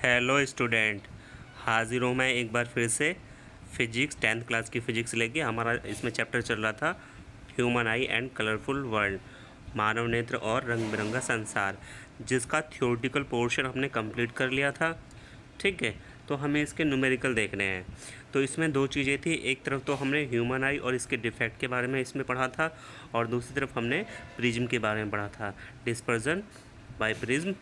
Hello student, हाजिर हूँ मैं एक बार फिर से फिजिक्स 10th क्लास की फ़िज़िक्स लेके। हमारा इसमें चैप्टर चल रहा था human eye and colourful world, मानव नेत्र और रंग बिरंगा संसार, जिसका थ्योरेटिकल पोर्शन हमने कंप्लीट कर लिया था। ठीक है, तो हमें इसके न्यूमेरिकल देखने हैं। तो इसमें दो चीज़ें थी, एक तरफ तो हमने ह्यूमन आई और इसके डिफेक्ट के बारे में इसमें पढ़ा था, और दूसरी तरफ हमने प्रिज्म के बारे में पढ़ा था, डिस्पर्जन बाय प्रिज्म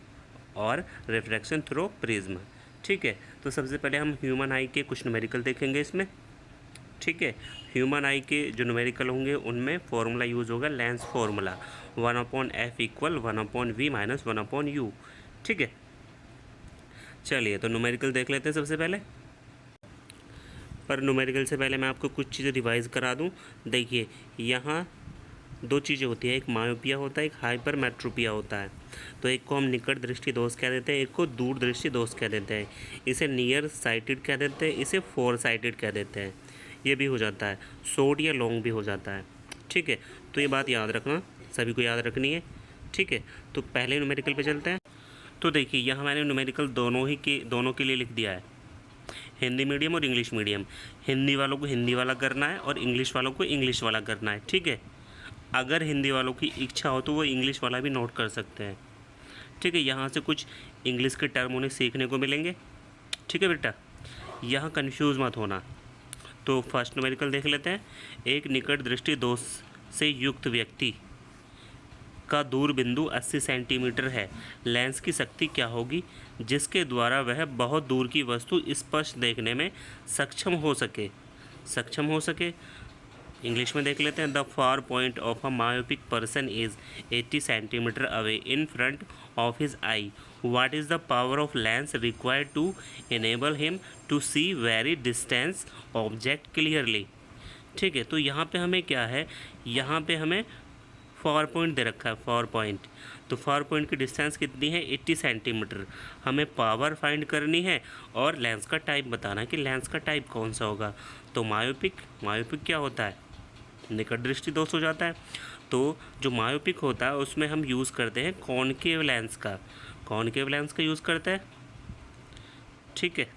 और रिफ्रैक्शन थ्रू प्रिज्म। ठीक है, तो सबसे पहले हम ह्यूमन आई के कुछ न्यूमेरिकल देखेंगे इसमें। ठीक है, ह्यूमन आई के जो न्यूमेरिकल होंगे उनमें फॉर्मूला यूज़ होगा lens formula, 1/f equal 1/v minus 1/u। ठीक है, चलिए तो न्यूमेरिकल देख लेते हैं सबसे पहले। पर न्यूमेरिकल से पहले मैं आपको कुछ चीज़ें रिवाइज़ करा दूं। देखिए, यहाँ दो चीज़ें होती है, एक मायोपिया होता है, एक हाइपरमेट्रोपिया होता है। तो एक को हम निकट दृष्टि दोष कह देते हैं, एक को दूर दृष्टि दोष कह देते हैं। इसे नियर साइटेड कह देते हैं, इसे फोर साइटेड कह देते हैं। ये भी हो जाता है, शॉर्ट या लॉन्ग भी हो जाता है। ठीक है, तो ये बात याद रखना, सभी को याद रखनी है। ठीक है, तो पहले न्यूमेरिकल पे चलते हैं। तो देखिए, यहाँ मैंने न्यूमेरिकल दोनों के लिए लिख दिया है, हिंदी मीडियम और इंग्लिश मीडियम। हिंदी वालों को हिंदी वाला करना है और इंग्लिश वालों को इंग्लिश वाला करना है। ठीक है, अगर हिंदी वालों की इच्छा हो तो वो इंग्लिश वाला भी नोट कर सकते हैं। ठीक है, यहाँ से कुछ इंग्लिश के टर्म उन्हें सीखने को मिलेंगे। ठीक है बेटा, यहाँ कंफ्यूज मत होना। तो फर्स्ट न्यूमेरिकल देख लेते हैं। एक निकट दृष्टि दोष से युक्त व्यक्ति का दूर बिंदु 80 सेंटीमीटर है। लेंस की शक्ति क्या होगी जिसके द्वारा वह बहुत दूर की वस्तु स्पष्ट देखने में सक्षम हो सके। इंग्लिश में देख लेते हैं। The far point of a myopic person is 80 centimetre away in front of his eye. What is the power of lens required to enable him to see very distance object clearly. ठीक है, तो यहाँ पे हमें क्या है, यहाँ पे हमें फार पॉइंट दे रखा है, फार पॉइंट। तो फार पॉइंट की डिस्टेंस कितनी है, 80 सेंटीमीटर। हमें पावर फाइंड करनी है और लेंस का टाइप बताना है कि लेंस का टाइप कौन सा होगा। तो मायोपिक क्या होता है, निकट दृष्टि दोष हो जाता है। तो जो मायोपिक होता है उसमें हम यूज़ करते हैं कॉनकेव लेंस का यूज़ करते हैं। ठीक है,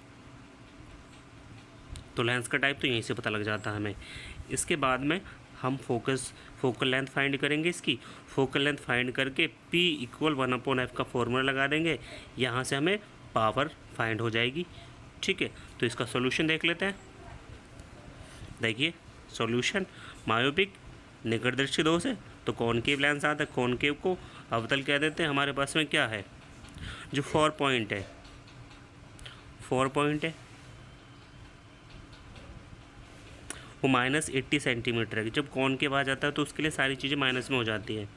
तो लेंस का टाइप तो यहीं से पता लग जाता है हमें। इसके बाद में हम फोकल लेंथ फाइंड करेंगे। इसकी फोकल लेंथ फाइंड करके P इक्वल 1/f का फॉर्मूला लगा देंगे। यहाँ से हमें पावर फाइंड हो जाएगी। ठीक है, तो इसका सॉल्यूशन देख लेते हैं। देखिए सॉल्यूशन, मायोपिक निकट दृष्टि दोष है तो कॉनकेव लेंस आता है, कॉनकेव को अवतल कह देते हैं। हमारे पास में क्या है, जो 4 पॉइंट है वो -80 सेंटीमीटर है। जब कॉनकेव आ जाता है तो उसके लिए सारी चीज़ें माइनस में हो जाती हैं।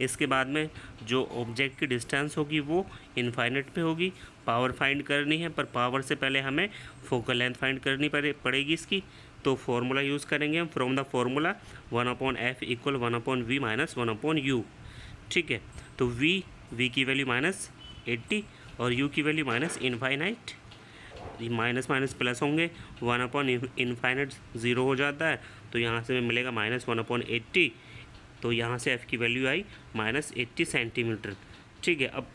इसके बाद में जो ऑब्जेक्ट की डिस्टेंस होगी वो इनफाइनाइट पे होगी। पावर फाइंड करनी है, पर पावर से पहले हमें फोकल लेंथ फाइंड करनी पड़ेगी इसकी। तो फॉर्मूला यूज़ करेंगे हम, from the formula 1/f equal 1/v minus 1/u। ठीक है, तो v की वैल्यू -80 और u की value -infinite. Minus minus plus होंगे, 1/इनफाइनाइट 0 हो जाता है। तो यहाँ से हमें मिलेगा -1/80। तो यहाँ से f की वैल्यू आई -80 सेंटीमीटर। ठीक है, अब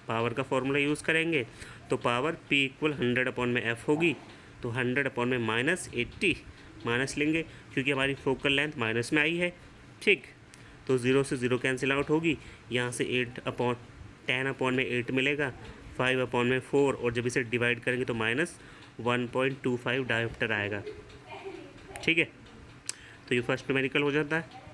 पावर का फॉर्मूला यूज़ करेंगे। तो पावर P इक्वल 100/f होगी। तो 100 -80 माइनस लेंगे क्योंकि हमारी फोकल लेंथ माइनस में आई है। ठीक, तो 0 से 0 कैंसिल आउट होगी। यहाँ से 10/8 मिलेगा, 5/4, और जब इसे डिवाइड करेंगे तो -1.25 डायोप्टर आएगा। ठीक है, तो ये फर्स्ट न्यूमेरिकल हो जाता है।